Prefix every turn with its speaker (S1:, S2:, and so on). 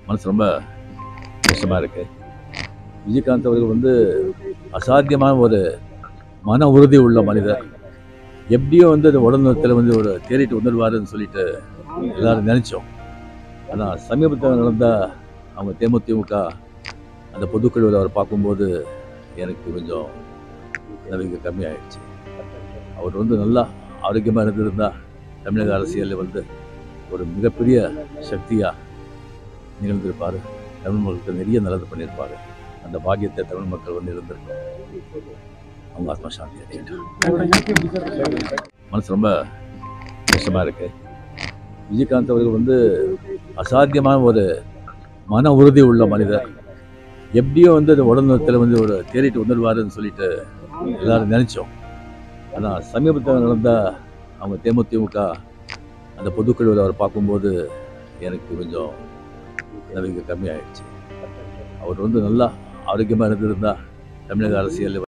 S1: மனசு ரொம்ப கஷ்டமாக இருக்குது. விஜயகாந்த் அவர்கள் வந்து அசாத்தியமான ஒரு மன உறுதி உள்ள மனிதர். எப்படியோ வந்து அந்த உடல்நலத்தில் வந்து ஒரு தேறிட்டு வந்துடுவாருன்னு சொல்லிட்டு எல்லாரும் நினச்சோம். ஆனால் சமீபத்தில் நடந்த அவங்க தேமுதிமுக அந்த பொதுக்குழுவில் அவர் பார்க்கும்போது எனக்கு கொஞ்சம் நம்பிக்கை கம்மியாயிடுச்சு. அவர் வந்து நல்லா ஆரோக்கியமாக இருந்திருந்தால் தமிழக அரசியலில் வந்து ஒரு மிகப்பெரிய சக்தியாக நிகழ்ந்திருப்பார். தமிழ் மக்களுக்கு நிறைய நல்லது பண்ணியிருப்பார். அந்த பாக்கியத்தை தமிழ் மக்கள் வந்து இருந்திருக்கோம். அவங்க ஆத்மா சாந்தி அடையட்டும். மனசு ரொம்ப கஷ்டமாக இருக்குது. விஜயகாந்த் அவர்கள் வந்து அசாத்தியமான ஒரு மன உறுதி உள்ள மனிதர். எப்படியோ வந்து அந்த உடல்நலத்தில் வந்து ஒரு தேறிட்டு வந்துடுவாருன்னு சொல்லிட்டு எல்லாரும் நினச்சோம். ஆனால் சமீபத்தில் நடந்த அவங்க தேமுதிமுக அந்த பொதுக்குழுவில் அவர் பார்க்கும்போது எனக்கு கொஞ்சம் நம்பிக்கை கம்மியாயிடுச்சு. அவர் வந்து நல்லா ஆரோக்கியமாக இருந்திருந்தால் தமிழக அரசியலில்